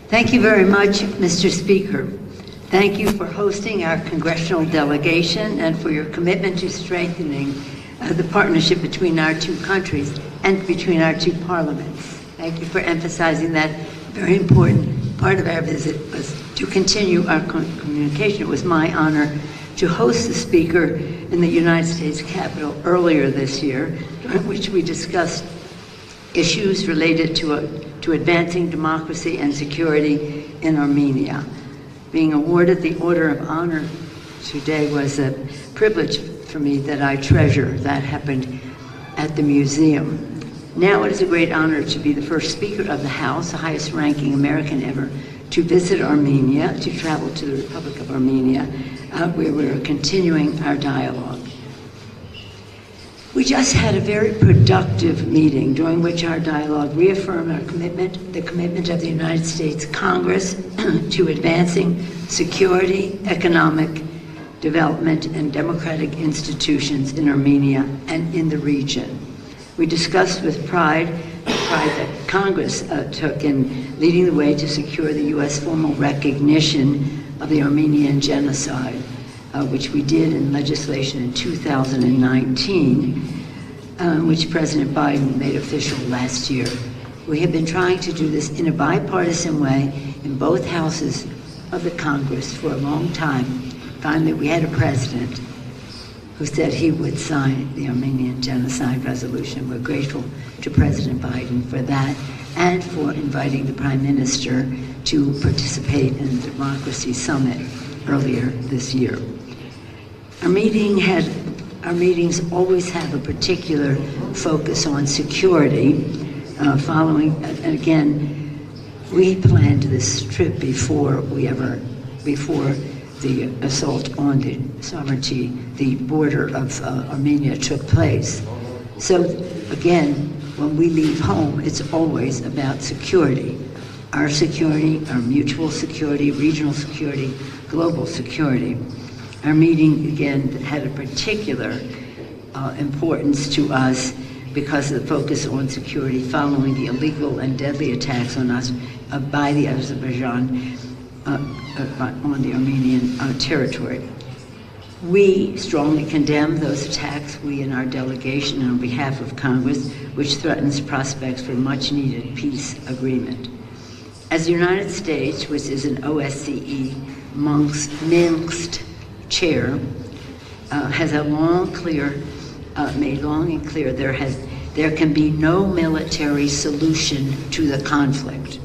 Thank you very much, Mr. Speaker. Thank you for hosting our congressional delegation and for your commitment to strengthening the partnership between our two countries and between our two parliaments. Thank you for emphasizing that very important part of our visit was to continue our communication. It was my honor to host the speaker in the United States Capitol earlier this year, during which we discussed issues related to advancing democracy and security in Armenia. Being awarded the Order of Honor today was a privilege for me that I treasure. That happened at the museum. Now it is a great honor to be the first Speaker of the House, the highest ranking American ever, to visit Armenia, to travel to the Republic of Armenia, where we're continuing our dialogue. We just had a very productive meeting during which our dialogue reaffirmed our commitment, the commitment of the United States Congress to advancing security, economic development, and democratic institutions in Armenia and in the region. We discussed with pride the pride that Congress took in leading the way to secure the U.S. formal recognition of the Armenian genocide, which we did in legislation in 2019, which President Biden made official last year. We have been trying to do this in a bipartisan way in both houses of the Congress for a long time. Finally, we had a president who said he would sign the Armenian genocide resolution. We're grateful to President Biden for that and for inviting the Prime Minister to participate in the Democracy Summit earlier this year. Our meetings always have a particular focus on security. And again, we planned this trip before the assault on the sovereignty, the border of Armenia took place. So again, when we leave home, it's always about security. Our mutual security, regional security, global security. Our meeting, again, had a particular importance to us because of the focus on security following the illegal and deadly attacks on us by the Azerbaijan on the Armenian territory. We strongly condemn those attacks, we in our delegation and on behalf of Congress, which threatens prospects for much-needed peace agreement. As the United States, which is an OSCE Minsk chair, has made long and clear there can be no military solution to the conflict.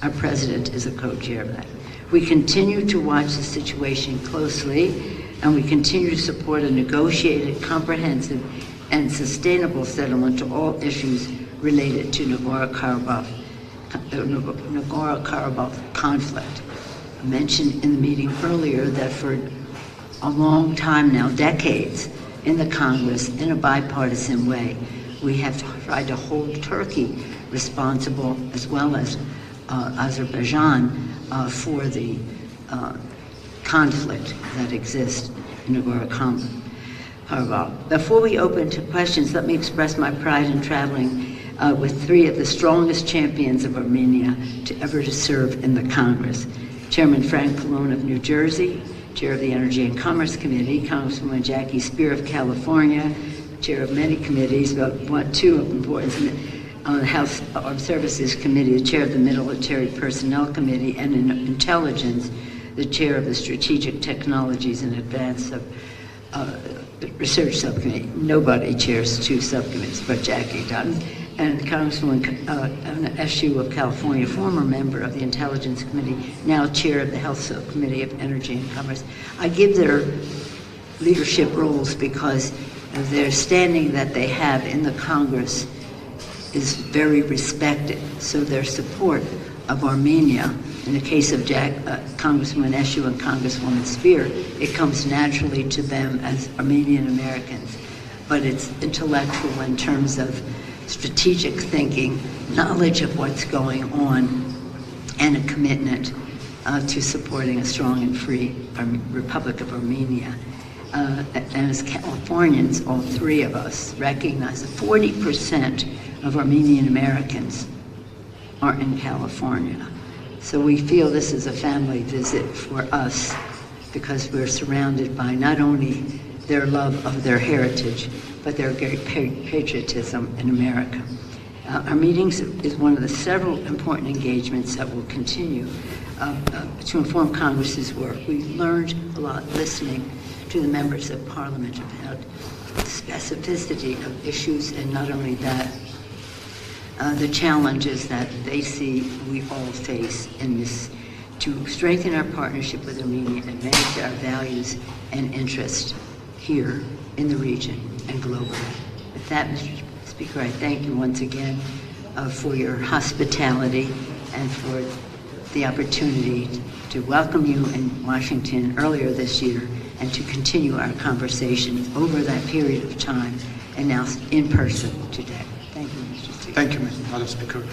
Our president is a co-chair of that. We continue to watch the situation closely, and we continue to support a negotiated, comprehensive, and sustainable settlement to all issues related to Nagorno-Karabakh conflict. I mentioned in the meeting earlier that for a long time now, decades, in the Congress, in a bipartisan way, we have tried to hold Turkey responsible, as well as Azerbaijan, for the conflict that exists in Nagorno-Karabakh. Before we open to questions, let me express my pride in traveling with three of the strongest champions of Armenia to ever serve in the Congress. Chairman Frank Pallone of New Jersey, Chair of the Energy and Commerce Committee, Congresswoman Jackie Spear of California, Chair of many committees, but two of importance, on the House Armed Services Committee, the Chair of the Military Personnel Committee, and in Intelligence, the Chair of the Strategic Technologies and Advanced Research Subcommittee. Nobody chairs two subcommittees, but Jackie does. And Congresswoman Eshu of California, former member of the Intelligence Committee, now Chair of the Health Subcommittee of Energy and Commerce. I give their leadership roles because of their standing that they have in the Congress is very respected. So their support of Armenia, in the case of Congresswoman Eshu and Congresswoman Spear, it comes naturally to them as Armenian Americans, but it's intellectual in terms of strategic thinking, knowledge of what's going on, and a commitment to supporting a strong and free Republic of Armenia. And as Californians, all three of us recognize that 40% of Armenian Americans are in California. So we feel this is a family visit for us because we're surrounded by not only their love of their heritage, but their great patriotism in America. Our meetings is one of the several important engagements that will continue to inform Congress's work. We learned a lot listening to the members of Parliament about the specificity of issues, and not only that, the challenges that they see we all face in this to strengthen our partnership with Armenia and advance our values and interests here in the region and globally. With that, Mr. Speaker, I thank you once again for your hospitality and for the opportunity to welcome you in Washington earlier this year and to continue our conversation over that period of time and now in person today. Thank you, Mr. Speaker. Thank you, Madam Speaker.